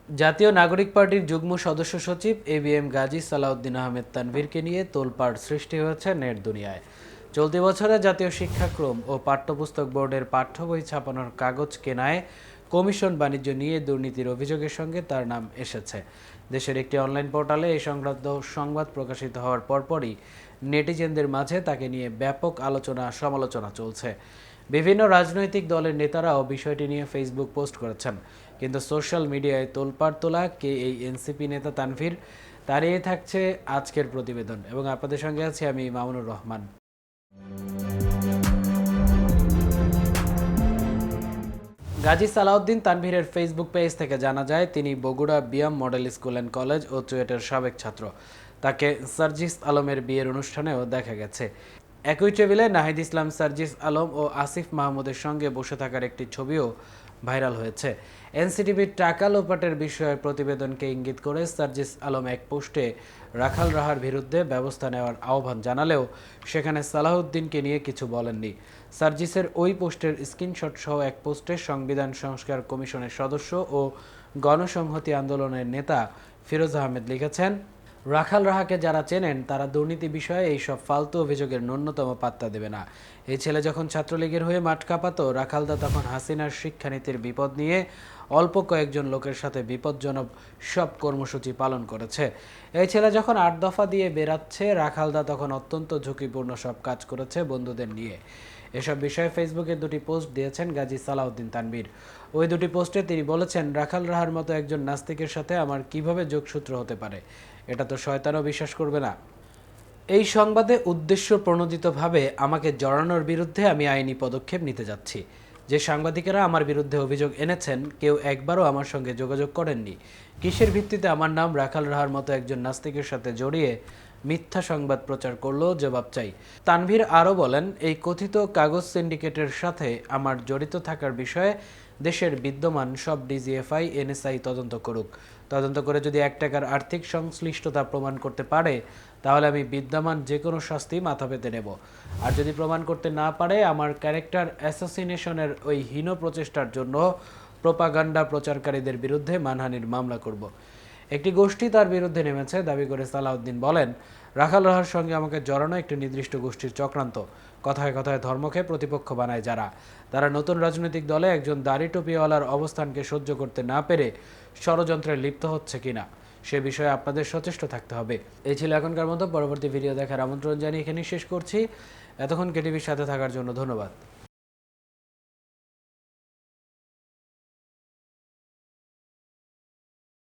জাতীয় নাগরিক পার্টির যুগ্ম সদস্য সচিব এবিএম গাজী সালাউদ্দিন আহমেদ তানভীরকে নিয়ে তোলপাড় সৃষ্টি হয়েছে নেট দুনিয়ায়। চলতি বছরে জাতীয় শিক্ষাক্রম ও পাঠ্যপুস্তক বোর্ডের পাঠ্য বই ছাপানোর কাগজ কেনায় কমিশন বাণিজ্য নিয়ে দুর্নীতির অভিযোগের সঙ্গে তার নাম এসেছে। দেশের একটি অনলাইন পোর্টালে এই সংক্রান্ত সংবাদ প্রকাশিত হওয়ার পরপরই নেটিজেনদের মাঝে তাকে নিয়ে ব্যাপক আলোচনা সমালোচনা চলছে। বিভিন্ন রাজনৈতিক দলের নেতারাও বিষয়টি নিয়ে ফেসবুক পোস্ট করেছেন, কিন্তু সোশ্যাল মিডিয়ায় তোলপাড় তোলা কে এই এনসিপি নেতা তানভীর, দাঁড়িয়ে থাকছে আজকের প্রতিবেদন এবং আপনাদের সঙ্গে আছি আমি মামুনুর রহমান। গাজী সালাউদ্দিন তানভীরের ফেসবুক পেজ থেকে জানা যায় তিনি Bogura BIAM model school and college ও চুয়েটের সাবেক ছাত্র। তাকে সার্জিস আলমের বিয়ের অনুষ্ঠানেও দেখা গেছে। একই টেবিলে নাহিদ ইসলাম, সার্জিস আলম ও আসিফ মাহমুদের সঙ্গে বসে থাকার একটি ছবিও ভাইরাল হয়েছে। এনসিটিভির টাকা লোপাটের বিষয়ে প্রতিবেদনকে ইঙ্গিত করে সার্জিস আলম এক পোস্টে রাখাল রাহার বিরুদ্ধে ব্যবস্থা নেওয়ার আহ্বান জানালেও সেখানে সালাহউদ্দিনকে নিয়ে কিছু বলেননি। সার্জিসের ওই পোস্টের স্ক্রিনশট সহ এক পোস্টে সংবিধান সংস্কার কমিশনের সদস্য ও গণসংহতি আন্দোলনের নেতা ফিরোজ আহমেদ লিখেছেন, রাখাল রাহাকে যারা চেনেন তারা দুর্নীতি বিষয়ে এইসব ফালতু অভিযোগের ন্যূনতম পাত্তা দেবে না। এই ছেলে যখন ছাত্রলীগের হয়ে মাঠ কাঁপাতো, রাখালদা তখন হাসিনার শিক্ষানীতির বিপদ নিয়ে অল্প কয়েকজন লোকের সাথে বিপজ্জনক সব কর্মসূচি পালন করেছে। এই ছেলে যখন ৮ দফা দিয়ে বেরাচ্ছে, রাখালদা তখন অত্যন্ত ঝুঁকিপূর্ণ সব কাজ করেছে বন্ধুদের নিয়ে। এসব বিষয়ে ফেসবুকে দুটি পোস্ট দিয়েছেন গাজী সালাউদ্দিন তানভীর। ওই দুটি পোস্টে তিনি বলেছেন, রাখাল রাহার মতো একজন নাস্তিকের সাথে আমার কিভাবে যোগসূত্র হতে পারে, এটা তো শয়তানও বিশ্বাস করবে না। এই সংবাদে উদ্দেশ্য প্রণোদিতভাবে আমাকে জড়ানোর বিরুদ্ধে আমি আইনি পদক্ষেপ নিতে যাচ্ছি। যে সাংবাদিকেরা আমার বিরুদ্ধে অভিযোগ এনেছেন কেউ একবারও আমার সঙ্গে যোগাযোগ করেননি। কিসের ভিত্তিতে আমার নাম রাখাল রাহার মতো একজন নাস্তিকের সাথে জড়িয়ে মিথ্যা সংবাদ প্রচার করলো, জবাব চাই। তানভীর আরও বলেন, এই কথিত কাগজ সিন্ডিকেটের সাথে আমার জড়িত থাকার বিষয়ে দেশের বিদ্যমান সব ডিজিএফআই, এনএসআই তদন্ত করুক। তদন্ত করে যদি ১ টাকার আর্থিক সংশ্লিষ্টতা প্রমাণ করতে পারে তাহলে আমি বিদ্যমান যে কোনো শাস্তি মাথা পেতে নেব। আর যদি প্রমাণ করতে না পারে, আমার ক্যারেক্টার অ্যাসাসিনেশনের ওই হীন প্রচেষ্টার জন্য প্রোপাগান্ডা প্রচারকারীদের বিরুদ্ধে মানহানির মামলা করব। একটি গোষ্ঠী তার বিরুদ্ধে নেমেছে দাবি করে সালাউদ্দিন বলেন, রাখাল রাহার সঙ্গে আমাকে জড়ানো একটি নির্দিষ্ট গোষ্ঠীর চক্রান্ত। কথায় কথায় ধর্মকে প্রতিপক্ষ বানায় যারা, তারা নতুন রাজনৈতিক দলে একজন দাড়ি টুপিওয়ালার অবস্থানকে সহ্য করতে না পেরে ষড়যন্ত্রে লিপ্ত হচ্ছে কিনা সে বিষয়ে আপনাদের সচেষ্ট থাকতে হবে। এই ছিল এখনকার মতো। পরবর্তী ভিডিও দেখার আমন্ত্রণ জানিয়ে এখানেই শেষ করছি। এতক্ষণ কেটিভির সাথে থাকার জন্য ধন্যবাদ।